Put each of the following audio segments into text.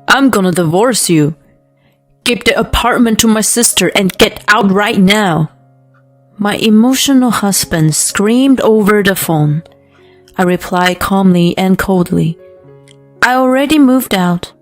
I'm gonna divorce you. Give the apartment to my sister and get out right now. My emotional husband screamed over the phone. I replied calmly and coldly. I already moved out.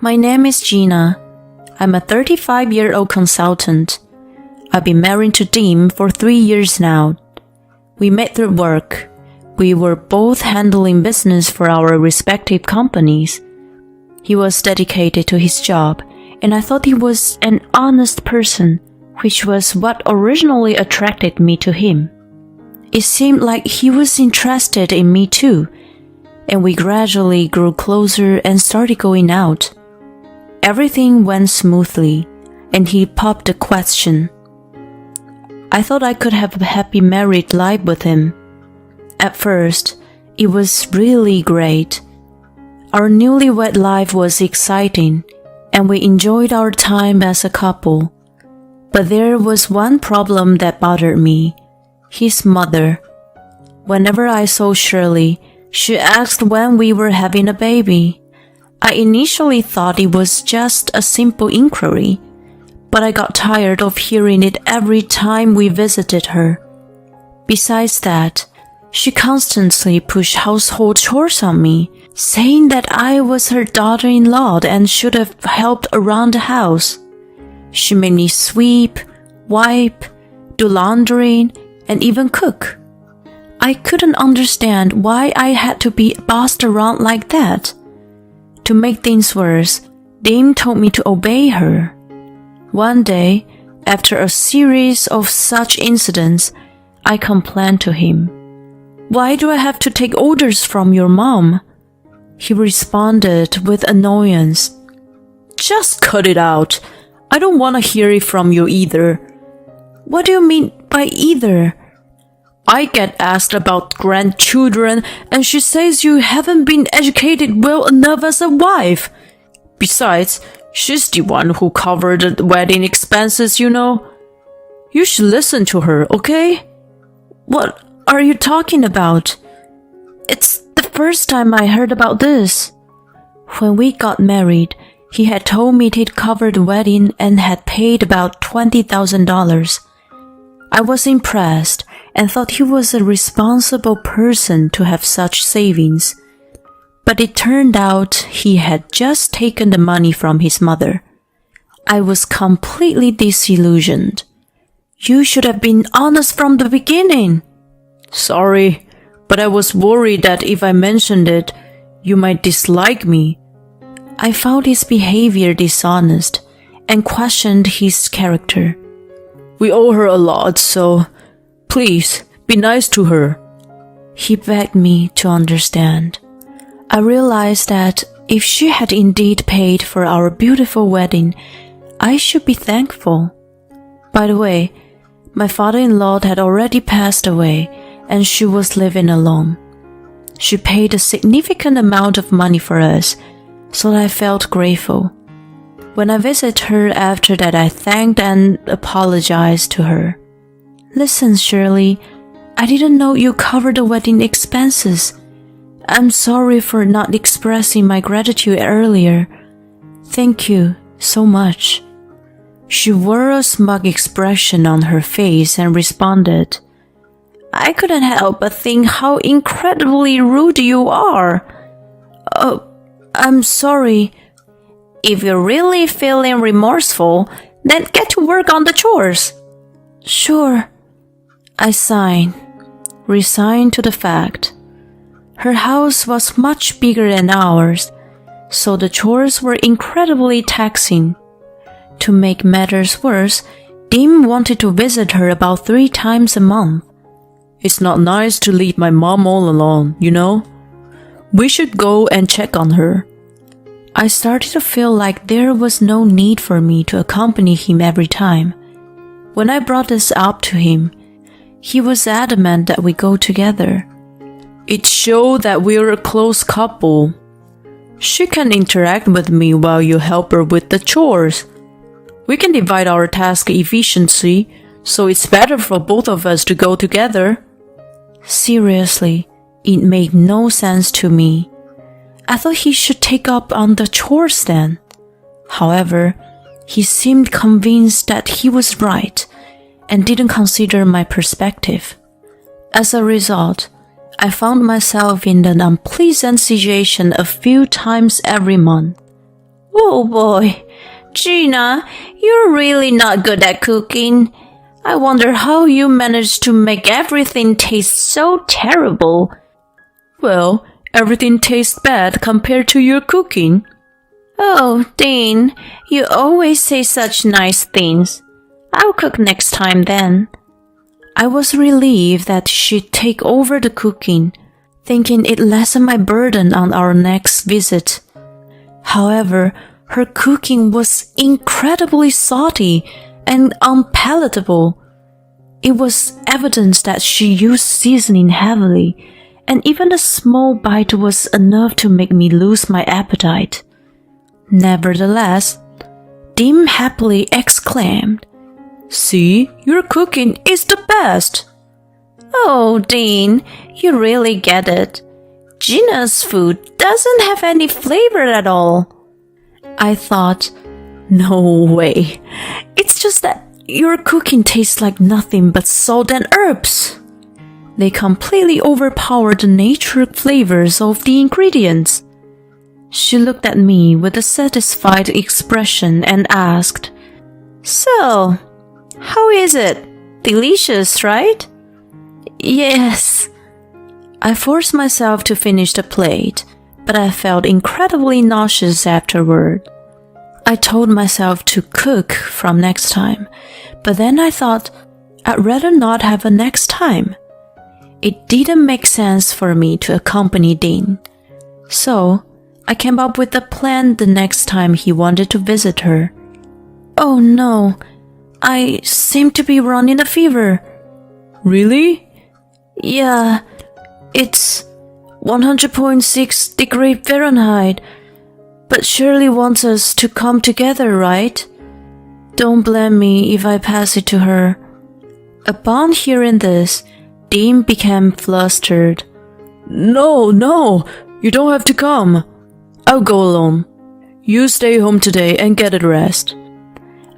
My name is Gina. I'm a 35-year-old consultant. I've been married to Dim for 3 years now. We met through work. We were both handling business for our respective companies. He was dedicated to his job, and I thought he was an honest person, which was what originally attracted me to him. It seemed like he was interested in me too, and we gradually grew closer and started going out. Everything went smoothly, and he popped the question. I thought I could have a happy married life with him. At first, it was really great. Our newlywed life was exciting, and we enjoyed our time as a couple. But there was one problem that bothered me: his mother. Whenever I saw Shirley, she asked when we were having a baby. I initially thought it was just a simple inquiry, but I got tired of hearing it every time we visited her. Besides that, she constantly pushed household chores on me, saying that I was her daughter-in-law and should have helped around the house. She made me sweep, wipe, do laundry, and even cook. I couldn't understand why I had to be bossed around like that. To make things worse, Dim told me to obey her. One day, after a series of such incidents, I complained to him. Why do I have to take orders from your mom? He responded with annoyance. Just cut it out. I don't want to hear it from you either. What do you mean by either? I get asked about grandchildren, and she says you haven't been educated well enough as a wife. Besides, she's the one who covered the wedding expenses, you know. You should listen to her, okay? What are you talking about? It's the first time I heard about this. When we got married, he had told me he'd covered the wedding and had paid about $20,000. I was impressed and thought he was a responsible person to have such savings. But it turned out he had just taken the money from his mother. I was completely disillusioned. You should have been honest from the beginning. Sorry, but I was worried that if I mentioned it, you might dislike me. I found his behavior dishonest and questioned his character. We owe her a lot, so please be nice to her. He begged me to understand. I realized that if she had indeed paid for our beautiful wedding, I should be thankful. By the way, my father-in-law had already passed away, and she was living alone. She paid a significant amount of money for us, so I felt grateful. When I visited her after that, I thanked and apologized to her. Listen, Shirley, I didn't know you covered the wedding expenses. I'm sorry for not expressing my gratitude earlier. Thank you so much. She wore a smug expression on her face and responded, I couldn't help but think how incredibly rude you are. Oh, I'm sorry. If you're really feeling remorseful, then get to work on the chores. Sure. I sighed, resigned to the fact. Her house was much bigger than ours, so the chores were incredibly taxing. To make matters worse, Dim wanted to visit her about 3 times a month. It's not nice to leave my mom all alone, you know? We should go and check on her. I started to feel like there was no need for me to accompany him every time. When I brought this up to him, he was adamant that we go together. It showed that we're a close couple. She can interact with me while you help her with the chores. We can divide our task efficiently, so it's better for both of us to go together. Seriously, it made no sense to me. I thought he should take up on the chores then. However, he seemed convinced that he was right and didn't consider my perspective. As a result, I found myself in an unpleasant situation a few times every month. Oh boy, Gina, you're really not good at cooking. I wonder how you managed to make everything taste so terrible. Well, everything tastes bad compared to your cooking. Oh, Dean, you always say such nice things. I'll cook next time then. I was relieved that she'd take over the cooking, thinking it lessened my burden on our next visit. However, her cooking was incredibly salty and unpalatable. It was evident that she used seasoning heavily, and even a small bite was enough to make me lose my appetite. Nevertheless, Dean happily exclaimed, "See, your cooking is the best." Oh, Dean, you really get it. Gina's food doesn't have any flavor at all. I thought, no way. It's just that your cooking tastes like nothing but salt and herbs. They completely overpower the natural flavors of the ingredients. She looked at me with a satisfied expression and asked, "So, how is it? Delicious, right?" Yes. I forced myself to finish the plate, but I felt incredibly nauseous afterward. I told myself to cook from next time, but then I thought I'd rather not have a next time. It didn't make sense for me to accompany Dean. So, I came up with a plan the next time he wanted to visit her. Oh no, I seem to be running a fever. Really? Yeah, it's 100.6 degrees Fahrenheit. But Shirley wants us to come together, right? Don't blame me if I pass it to her. Upon hearing this, Dean became flustered. No, you don't have to come. I'll go alone. You stay home today and get a rest.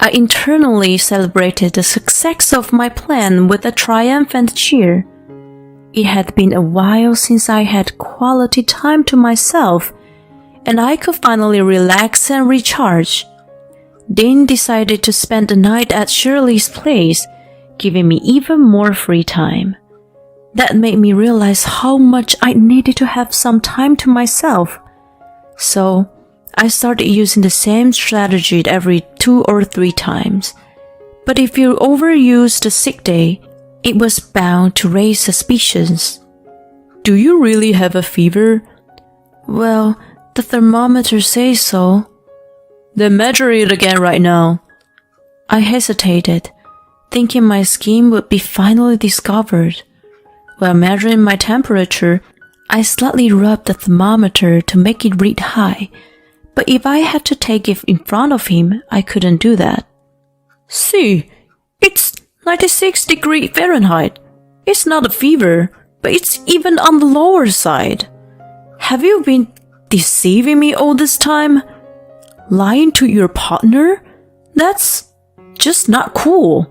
I internally celebrated the success of my plan with a triumphant cheer. It had been a while since I had quality time to myself, and I could finally relax and recharge. Dean decided to spend the night at Shirley's place, giving me even more free time. That made me realize how much I needed to have some time to myself. So, I started using the same strategy every 2 or 3 times. But if you overuse the sick day, it was bound to raise suspicions. Do you really have a fever? Well, the thermometer says so. Then measure it again right now. I hesitated, thinking my scheme would be finally discovered. While measuring my temperature, I slightly rubbed the thermometer to make it read high, but if I had to take it in front of him, I couldn't do that. See, it's 96 degrees Fahrenheit. It's not a fever, but it's even on the lower side. Have you been deceiving me all this time? Lying to your partner? That's just not cool.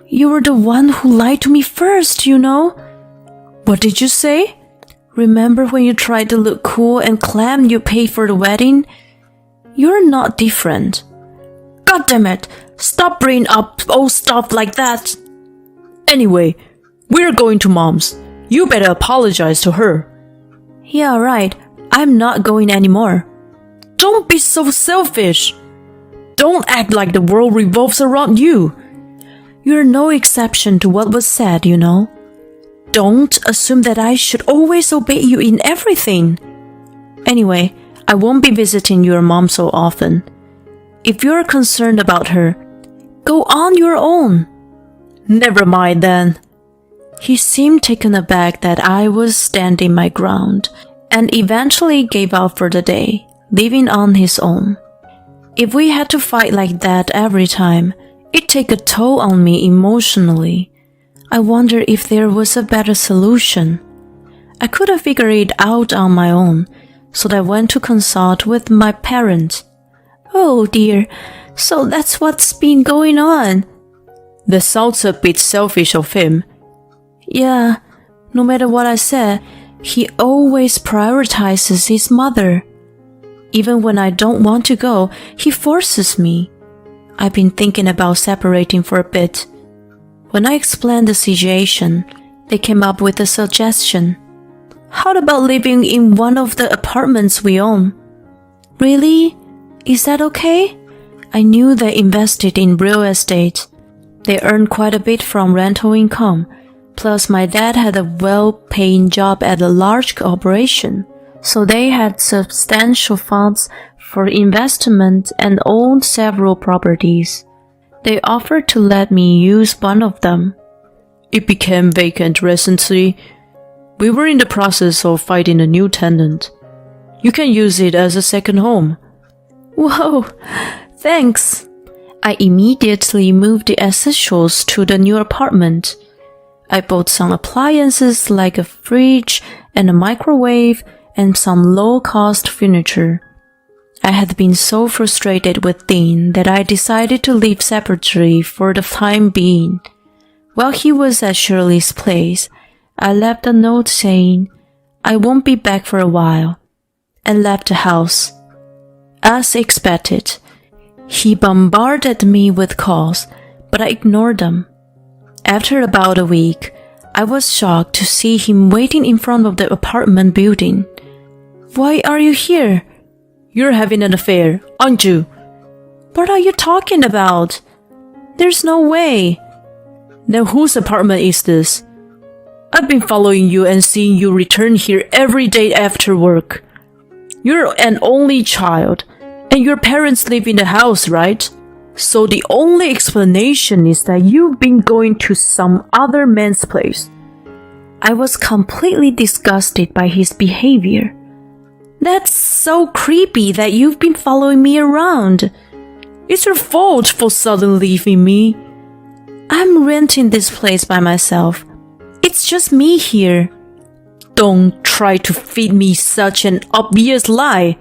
You were the one who lied to me first, you know. What did you say? Remember when you tried to look cool and claimed you paid for the wedding? You're not different. God damn it, stop bringing up old stuff like that. Anyway, we're going to Mom's. You better apologize to her. Yeah, right. I'm not going anymore. Don't be so selfish. Don't act like the world revolves around you. You're no exception to what was said, you know. Don't assume that I should always obey you in everything. Anyway, I won't be visiting your mom so often. If you're concerned about her, go on your own. Never mind then. He seemed taken aback that I was standing my ground, and eventually gave up for the day, leaving on his own. If we had to fight like that every time, it'd take a toll on me emotionally. I wonder if there was a better solution. I couldn't figure it out on my own, so I went to consult with my parents. Oh dear, so that's what's been going on. That sounds a bit selfish of him. Yeah, no matter what I said, he always prioritizes his mother. Even when I don't want to go, he forces me. I've been thinking about separating for a bit. When I explained the situation, they came up with a suggestion. How about living in one of the apartments we own? Really? Is that okay? I knew they invested in real estate. They earned quite a bit from rental income. Plus, my dad had a well-paying job at a large corporation, so they had substantial funds for investment and owned several properties. They offered to let me use one of them. It became vacant recently. We were in the process of finding a new tenant. You can use it as a second home. Whoa, thanks. I immediately moved the essentials to the new apartment. I bought some appliances like a fridge and a microwave and some low-cost furniture. I had been so frustrated with Dean that I decided to live separately for the time being. While he was at Shirley's place, I left a note saying, I won't be back for a while, and left the house. As expected, he bombarded me with calls, but I ignored them. After about a week, I was shocked to see him waiting in front of the apartment building. Why are you here? You're having an affair, aren't you? What are you talking about? There's no way. Then whose apartment is this? I've been following you and seeing you return here every day after work. You're an only child, and your parents live in the house, right? So the only explanation is that you've been going to some other man's place. I was completely disgusted by his behavior. That's so creepy that you've been following me around. It's your fault for suddenly leaving me. I'm renting this place by myself. It's just me here. Don't try to feed me such an obvious lie.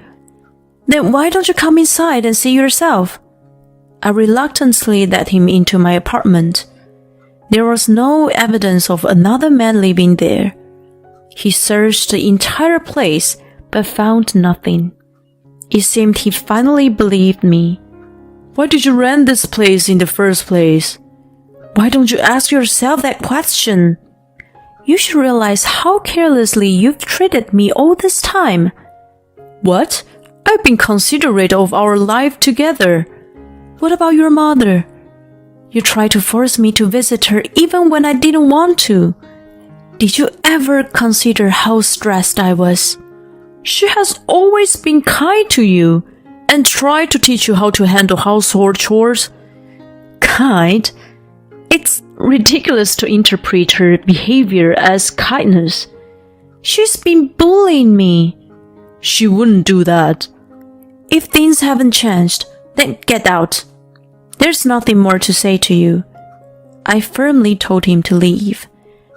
Then why don't you come inside and see yourself? I reluctantly let him into my apartment. There was no evidence of another man living there. He searched the entire place, but found nothing. It seemed he finally believed me. Why did you rent this place in the first place? Why don't you ask yourself that question? You should realize how carelessly you've treated me all this time. What? I've been considerate of our life together. What about your mother? You tried to force me to visit her even when I didn't want to. Did you ever consider how stressed I was? She has always been kind to you and tried to teach you how to handle household chores. Kind? It's ridiculous to interpret her behavior as kindness. She's been bullying me. She wouldn't do that. If things haven't changed, then get out. There's nothing more to say to you. I firmly told him to leave.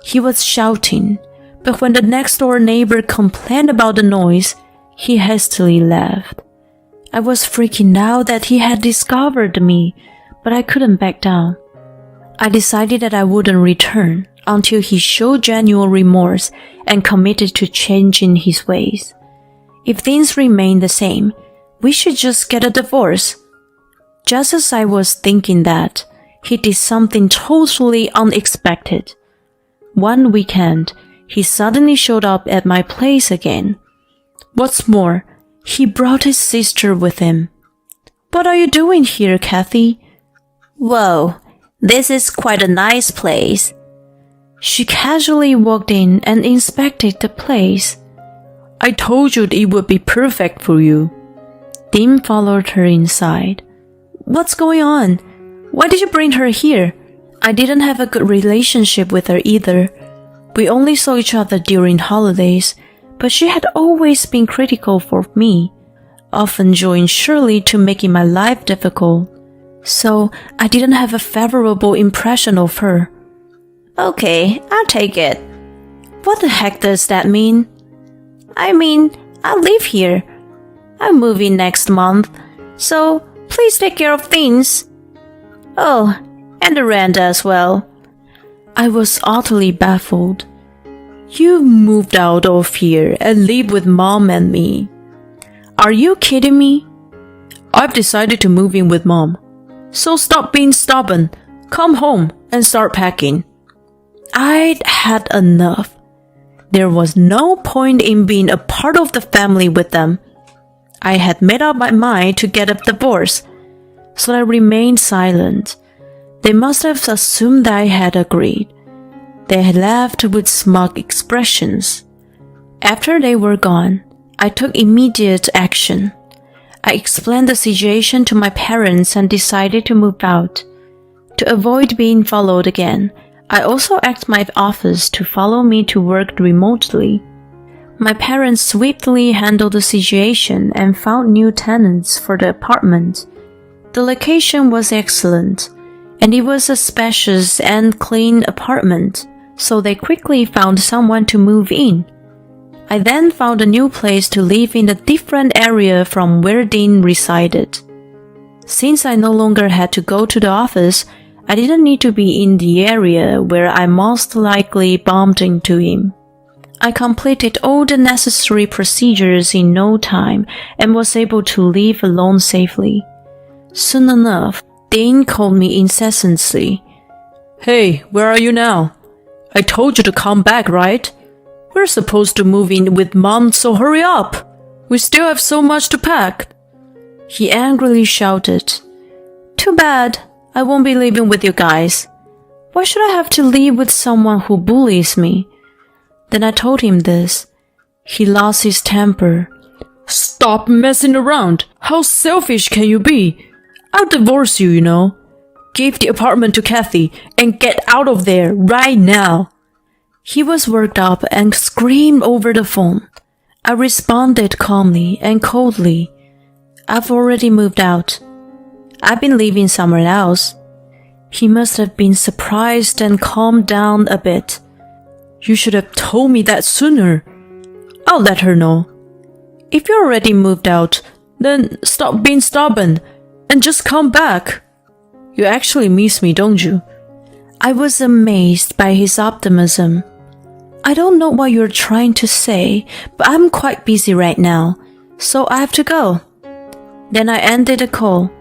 He was shouting, but when the next door neighbor complained about the noise, he hastily left. I was freaking out that he had discovered me, but I couldn't back down. I decided that I wouldn't return until he showed genuine remorse and committed to changing his ways. If things remain the same, we should just get a divorce. Just as I was thinking that, he did something totally unexpected. One weekend, he suddenly showed up at my place again. What's more, he brought his sister with him. What are you doing here, Kathy? Whoa, this is quite a nice place. She casually walked in and inspected the place. I told you it would be perfect for you. Dean followed her inside. What's going on? Why did you bring her here? I didn't have a good relationship with her either. We only saw each other during holidays, but she had always been critical for me, often joined Shirley to making my life difficult. So I didn't have a favorable impression of her. Okay, I'll take it. What the heck does that mean? I mean, I live here. I'm moving next month, so please take care of things. Oh, and the rent as well. I was utterly baffled. You moved out of here and live with Mom and me. Are you kidding me? I've decided to move in with Mom. So stop being stubborn. Come home and start packing. I'd had enough. There was no point in being a part of the family with them. I had made up my mind to get a divorce, so I remained silent. They must have assumed I had agreed. They had left with smug expressions. After they were gone, I took immediate action. I explained the situation to my parents and decided to move out. To avoid being followed again, I also asked my office to follow me to work remotely. My parents swiftly handled the situation and found new tenants for the apartment. The location was excellent, and it was a spacious and clean apartment, so they quickly found someone to move in. I then found a new place to live in a different area from where Dean resided. Since I no longer had to go to the office, I didn't need to be in the area where I most likely bumped into him. I completed all the necessary procedures in no time and was able to leave alone safely. Soon enough, Dean called me incessantly. Hey, where are you now? I told you to come back, right? We're supposed to move in with Mom, so hurry up! We still have so much to pack. He angrily shouted. Too bad. I won't be living with you guys. Why should I have to live with someone who bullies me? Then I told him this. He lost his temper. Stop messing around. How selfish can you be? I'll divorce you, you know. Give the apartment to Kathy and get out of there right now. He was worked up and screamed over the phone. I responded calmly and coldly. I've already moved out. I've been living somewhere else. He must have been surprised and calmed down a bit. You should have told me that sooner. I'll let her know. If you already moved out, then stop being stubborn and just come back. You actually miss me, don't you? I was amazed by his optimism. I don't know what you're trying to say, but I'm quite busy right now, so I have to go. Then I ended the call.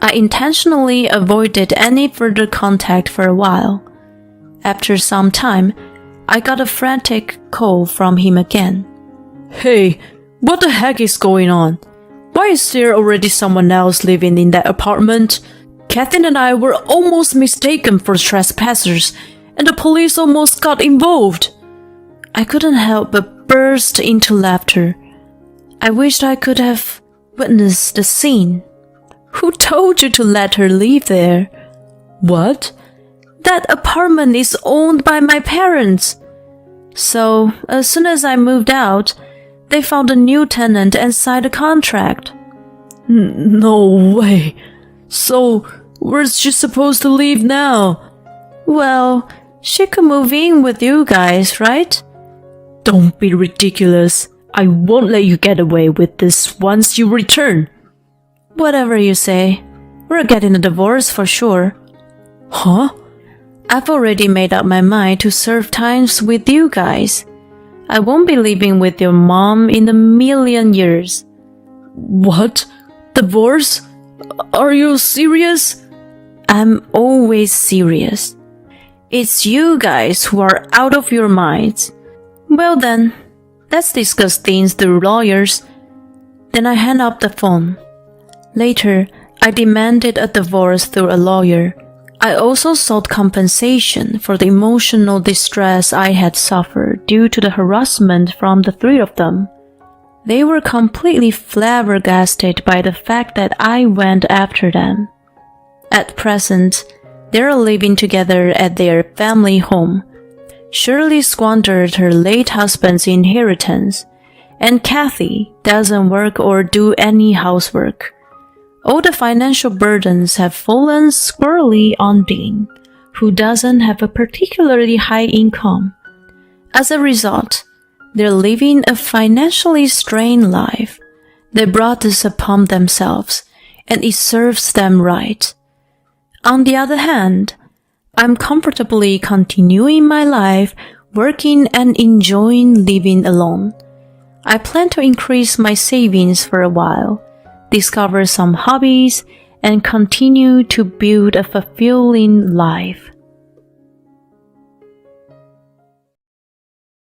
I intentionally avoided any further contact for a while. After some time, I got a frantic call from him again. Hey, what the heck is going on? Why is there already someone else living in that apartment? Kathleen and I were almost mistaken for trespassers, and the police almost got involved. I couldn't help but burst into laughter. I wished I could have witnessed the scene. Who told you to let her live there? What? That apartment is owned by my parents. So, as soon as I moved out, they found a new tenant and signed a contract. No way. So, where's she supposed to live now? Well, she could move in with you guys, right? Don't be ridiculous. I won't let you get away with this once you return. Whatever you say. We're getting a divorce for sure. Huh? I've already made up my mind to serve times with you guys. I won't be living with your mom in a million years. What? Divorce? Are you serious? I'm always serious. It's you guys who are out of your minds. Well then, let's discuss things through lawyers. Then I hang up the phone. Later, I demanded a divorce through a lawyer. I also sought compensation for the emotional distress I had suffered due to the harassment from the three of them. They were completely flabbergasted by the fact that I went after them. At present, they're living together at their family home. Shirley squandered her late husband's inheritance, and Kathy doesn't work or do any housework. All the financial burdens have fallen squarely on Dean, who doesn't have a particularly high income. As a result, They're living a financially strained life. They brought this upon themselves, and it serves them right. On the other hand, I'm comfortably continuing my life, working and enjoying living alone. I plan to increase my savings for a while, discover some hobbies, and continue to build a fulfilling life.